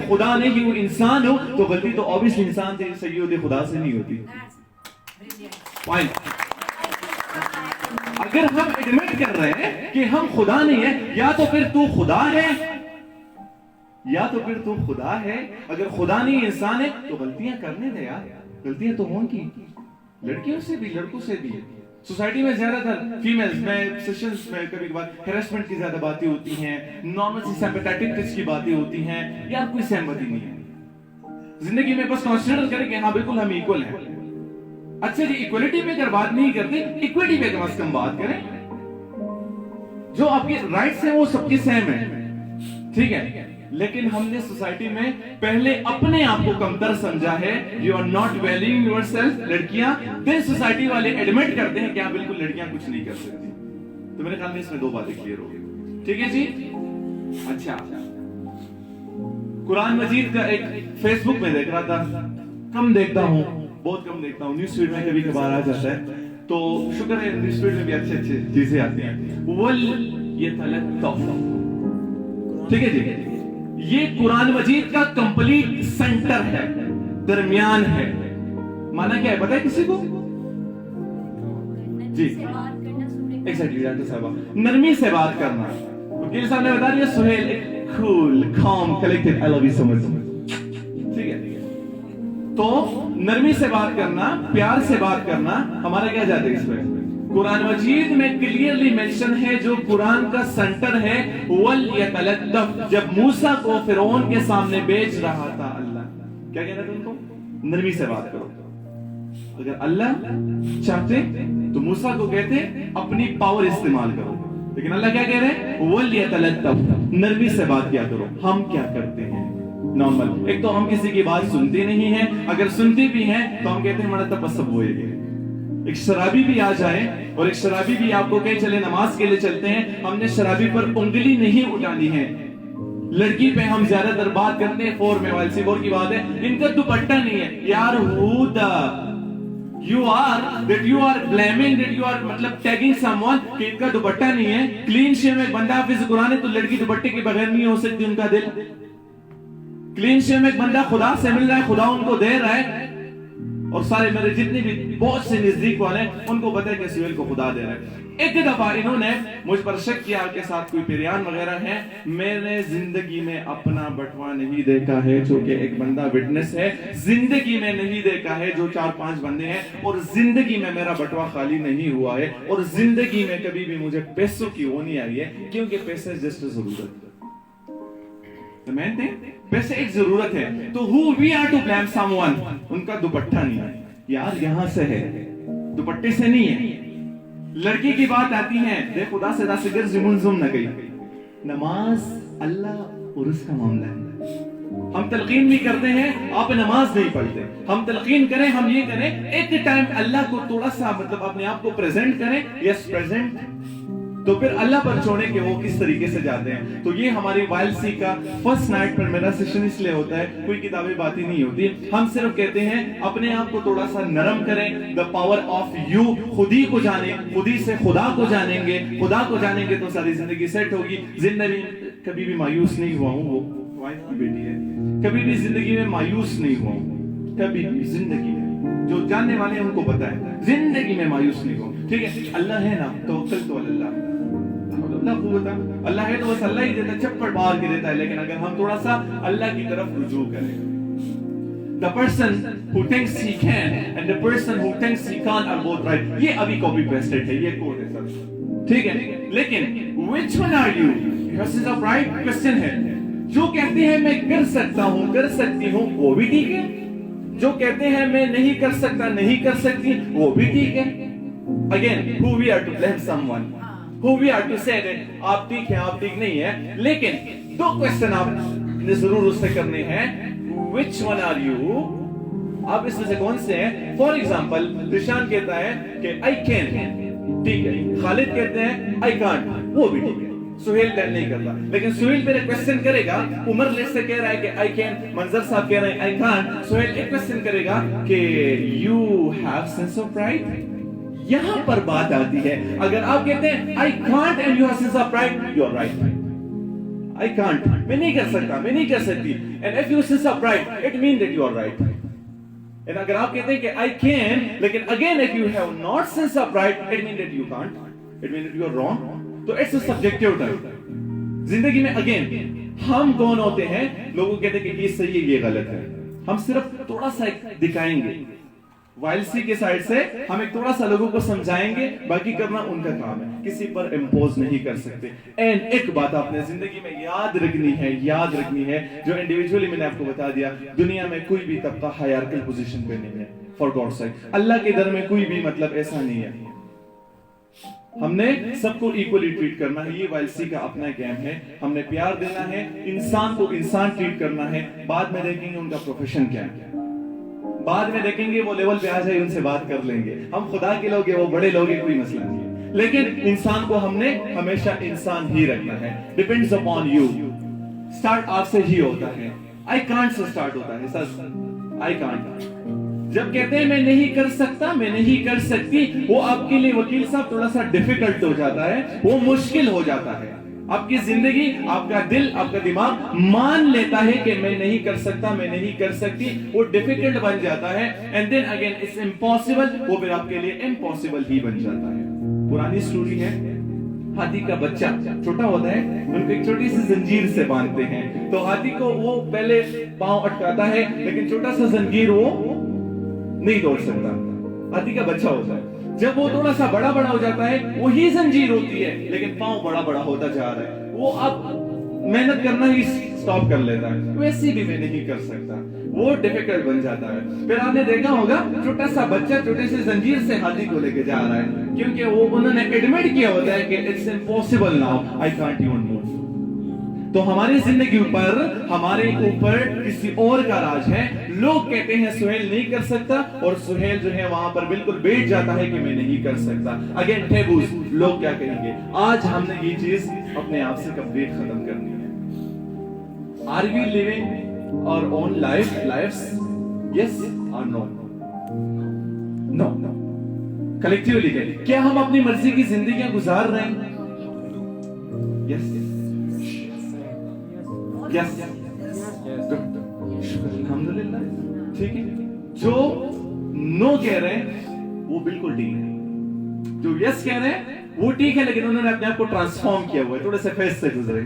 خدا نہیں وہ انسان ہو تو غلطی تو obviously انسان سے صحیح ہوتی خدا سے نہیں ہوتی. اگر ہم ایڈمٹ کر رہے ہیں کہ ہم خدا نہیں ہیں یا تو پھر تو خدا ہے یا تو پھر تو خدا ہے. اگر خدا نہیں انسان ہے تو غلطیاں کرنے دے یار, غلطیاں تو ہوں گی, لڑکیوں سے بھی لڑکوں سے بھی. سوسائٹی میں زیادہ تر فیمیلز میں سیشنز میں کبھی کبھار ہیراسمنٹ کی زیادہ باتیں ہوتی ہیں, نارمل سی سمپیتھیٹک ٹچ کی باتیں ہوتی ہیں, یا کوئی سہمتی نہیں ہے زندگی میں. بس کنسیڈر کریں کہ ہاں بالکل ہم ایکول ہیں. اچھا جی ایکولیٹی پہ اگر بات نہیں کرتے, ایکویٹی پہ کم از کم بات کریں. جو آپ کے رائٹس ہیں وہ سب کی سیم ہیں, ٹھیک ہے, لیکن ہم نے سوسائٹی میں پہلے اپنے آپ کو کمتر سمجھا ہے. You are not valuing yourself, لڑکیاں, پھر سوسائٹی والے ایڈمٹ کرتے ہیں کہ بالکل لڑکیاں کچھ نہیں کر سکتی. تو میرے خیال میں اس میں دو باتیں کلیئر ہو گئی, ٹھیک ہے جی. اچھا قرآن مجید کا ایک فیس بک میں دیکھ رہا تھا, کم دیکھتا ہوں, بہت کم دیکھتا ہوں, نیوز فیڈ میں کبھی کبھار آ جاتا ہے, تو شکر ہے نیوز فیڈ میں بھی اچھے اچھے چیزیں آتی ہیں. وَلْيَتَلَطَّفْ, ٹھیک ہے جی, یہ قرآن مجید کا کمپلیٹ سینٹر ہے, درمیان ہے. مانا کیا ہے پتہ ہے کسی کو؟ جی ایگزیکٹلی ڈاکٹر صاحبہ, نرمی سے بات کرنا. وکیل صاحب نے بتا دیا Sohail cool calm collected, I love you so much, ٹھیک ہے. تو نرمی سے بات کرنا, پیار سے بات کرنا, ہمارا کیا جاتا ہے اس پہ؟ قرآن مجید میں کلیئرلی مینشن ہے جو قرآن کا سنٹر ہے وَلْيَتَلَطَّفْ. جب موسیٰ کو فرعون کے سامنے بیچ رہا تھا اللہ, کیا کہہ رہا تھا ان کو؟ نرمی سے بات کرو. اگر اللہ چاہتے تو موسیٰ کو کہتے اپنی پاور استعمال کرو, لیکن اللہ کیا کہہ رہے ہیں؟ وَلْيَتَلَطَّفْ, نرمی سے بات کیا کرو. ہم کیا کرتے ہیں نارمل, ایک تو ہم کسی کی بات سنتے نہیں ہیں, اگر سنتے بھی ہیں تو ہم کہتے ہیں ہمارا تپسب ہوئے گے. ایک شرابی بھی آ جائے اور ایک شرابی بھی آپ کو کہے چلے نماز کے لیے چلتے ہیں, ہم نے شرابی پر انگلی نہیں اٹھانی ہے. لڑکی پہ ہم زیادہ تر بات کرتے ہیں 4 میں, وائل سی 4 کی بات ہے, ان کا دوپٹہ نہیں ہے یار. who the you are that you are blaming that you are مطلب tagging someone کہ ان کا دوپٹہ نہیں ہے. کلین شیو میں بندہ حافظ قرآن ہے تو لڑکی دوپٹے کے بغیر نہیں ہو سکتی ان کا دل. کلین شیو میں ایک بندہ خدا سے مل رہا ہے, خدا ان کو دے رہا ہے, اور سارے میرے جتنے بھی بہت سے نزدیک والے ہیں ان کو پتہ ہے کہ سہیل کو خدا دے رہا ہے. ایک دفعہ انہوں نے مجھ پر شک کیا کے ساتھ کوئی پیریان وغیرہ ہیں, میں نے زندگی میں اپنا بٹوا نہیں دیکھا ہے, جو کہ ایک بندہ وٹنس ہے, زندگی میں نہیں دیکھا ہے, جو 4-5 بندے ہیں, اور زندگی میں میرا بٹوا خالی نہیں ہوا ہے, اور زندگی میں کبھی بھی مجھے پیسوں کی وہ نہیں آئی ہے, کیونکہ پیسے جسٹ ضرورت ہے. پیسے ایک ضرورت ہے. تو who we are to blame someone, ان کا دوپٹہ نہیں ہے یار, یہاں سے ہے, دوپٹے سے نہیں ہے. لڑکی کی بات آتی ہے, دے خدا سے گر زمون نہ گئی. نماز اللہ اور اس کا معاملہ ہے. ہم تلقین بھی کرتے ہیں, آپ نماز نہیں پڑھتے, ہم تلقین کریں, ہم یہ کریں, ایک ٹائم اللہ کو تھوڑا سا مطلب اپنے آپ کو پریزنٹ کریں, یس پریزنٹ, تو پھر اللہ پر چھوڑیں کہ وہ کس طریقے سے جاتے ہیں. تو یہ ہماری وائل سی کا فرسٹ نائٹ پر میرا سیشن اس لیے ہوتا ہے, کوئی کتابیں باتیں نہیں ہوتی, ہم صرف کہتے ہیں اپنے آپ کو تھوڑا سا نرم کریں. the power of you, خود ہی کو جانیں, خود ہی سے خدا کو جانیں گے, خدا کو جانیں گے تو ساری زندگی سیٹ ہوگی. زندگی کبھی بھی مایوس نہیں ہوا ہوں, وہ وائف کی بیٹی ہے, کبھی بھی زندگی میں مایوس نہیں ہوا ہوں, کبھی بھی زندگی میں, جو جاننے والے ہیں ان کو پتا ہے, زندگی میں مایوس نہیں ہوا. ٹھیک ہے, اللہ ہے نا, توکل تو اللہ, اللہ ہے تو بس اللہ ہی دیتا, چپڑ مار کے دیتا ہے. لیکن اگر ہم تھوڑا سا اللہ کی طرف رجوع کریں, the person who thinks he can and the person who thinks he can't are both right. یہ ابھی copy pasted ہے, یہ کوڈ ہے سر, ٹھیک ہے. لیکن which one are you? This is a right question ہے. جو کہتے ہیں میں کر سکتا ہوں, کر سکتی ہوں, وہ بھی ٹھیک ہے. جو کہتے ہیں میں نہیں کر سکتا, نہیں کر سکتی, وہ بھی ٹھیک ہے. Again, who we are to blame someone, who we are to say that آپ ٹھیک ہیں, آپ ٹھیک نہیں ہیں. لیکن 2 کوئسچن آپ نے ضرور اس سے کرنے ہیں. which one are you, آپ اس میں سے کون سے ہیں. فار ایگزامپل رشان کہتا ہے کہ I can, ٹھیک ہے. خالد کہتے ہیں I can't, وہ بھی ٹھیک ہے. سہیل دل نہیں کرتا, لیکن سہیل پھر ایک کوئسچن کرے گا. عمر لے سے کہہ رہا ہے کہ I can, منظر صاحب کہہ رہے ہیں I can't. سہیل ایک کوئسچن کرے گا کہ you have sense of pride, یہاں پر بات آتی ہے. اگر آپ کہتے ہیں I can't and you have sense of pride, you are right. I can't, میں نہیں کر سکتا, میں نہیں کر سکتی. And if you sense of pride, it means that you are right. And اگر آپ کہتے ہیں کہ I can, لیکن again if you have not sense of pride, it means that you can't. It means that you are wrong. تو it's a subjective term. زندگی میں again ہم کون ہوتے ہیں؟ لوگوں کہتے ہیں کہ یہ صحیح ہے یہ غلط ہے. ہم صرف تھوڑا سا دکھائیں گے, وائلسی کے سائڈ سے ہم ایک تھوڑا سا لوگوں کو سمجھائیں گے, باقی کرنا ان کا کام ہے, کسی پر امپوز نہیں کر سکتے. اینڈ ایک بات آپ نے زندگی میں یاد رکھنی ہے جو انڈیویجولی میں نے آپ کو بتا دیا, دنیا میں کوئی بھی طبقہ ہائرارکل پوزیشن پہ نہیں ہے. فار گاڈ سیک, اللہ کے در میں کوئی بھی مطلب ایسا نہیں ہے. ہم نے سب کو ایکولی ٹریٹ کرنا ہے, یہ وائلسی کا اپنا گیم ہے. ہم نے پیار دینا ہے, انسان کو انسان ٹریٹ کرنا ہے. بعد میں دیکھیں گے ان کا پروفیشن کیا ہے, بعد میں دیکھیں گے وہ لیول پہ آ جائے ان سے بات کر لیں گے. ہم خدا کے لوگ ہیں, وہ بڑے لوگ ہیں, کوئی مسئلہ نہیں ہے, لیکن انسان کو ہم نے ہمیشہ انسان ہی رکھنا ہے. Depends upon you. اسٹارٹ آپ سے ہی ہوتا ہے. آئی کانٹ سے اسٹارٹ ہوتا ہے سر, آئی کانٹ. جب کہتے ہیں میں نہیں کر سکتا, میں نہیں کر سکتی, وہ آپ کے لیے وکیل صاحب تھوڑا سا ڈیفیکلٹ ہو جاتا ہے, وہ مشکل ہو جاتا ہے. آپ کی زندگی, آپ کا دل, آپ کا دماغ مان لیتا ہے کہ میں نہیں کر سکتا, میں نہیں کر سکتی, وہ ڈیفیکلٹ بن جاتا ہے. And then again it's impossible, وہ پھر آپ کے لیے امپاسبل ہی بن جاتا ہے. پرانی سٹوری ہے, ہاتھی کا بچہ چھوٹا ہوتا ہے, ان کو ایک چھوٹی سی زنجیر سے باندھتے ہیں. تو ہاتھی کو وہ پہلے پاؤں اٹکاتا ہے, لیکن چھوٹا سا زنجیر وہ نہیں توڑ سکتا. ہاتھی کا بچہ ہوتا ہے, جب وہ تھوڑا سا بڑا ہو جاتا ہے, وہی زنجیر ہوتی ہے, لیکن پاؤں بڑا ہوتا جا رہا ہے, وہ اب محنت کرنا ہی سٹاپ کر لیتا ہے. ویسے بھی میں نہیں کر سکتا, وہ ڈیفیکلٹ بن جاتا ہے. پھر آپ نے دیکھا ہوگا چھوٹا سا بچہ چھوٹے سے زنجیر سے ہاتھی کو لے کے جا رہا ہے, کیونکہ وہ انہوں نے ایڈمٹ کیا ہوتا ہے کہ it's impossible now, I can't even move. تو ہماری زندگی پر, ہمارے اوپر کسی اور کا راج ہے. لوگ کہتے ہیں سہیل نہیں کر سکتا, اور سہیل جو ہے وہاں پر بالکل بیٹھ جاتا ہے کہ میں نہیں کر سکتا. اگین ٹیبوز, لوگ کیا کہیں گے. آج ہم نے یہ چیز اپنے آپ سے کمپلیٹ ختم کرنی ہے. آر وی لیونگ اور اون لائفs, یس اور نو. نو. کلیکٹیولی کہتے, کیا ہم اپنی مرضی کی زندگیاں گزار رہے ہیں؟ یس. یس, شکر الحمدللہ. ٹھیک ہے, جو نو کہہ رہے ہیں وہ بالکل ٹھیک ہے, جو یس کہہ رہے ہیں وہ ٹھیک ہے, لیکن انہوں نے اپنے آپ کو ٹرانسفارم کیا ہوا ہے, تھوڑے سے فیس سے گزرے.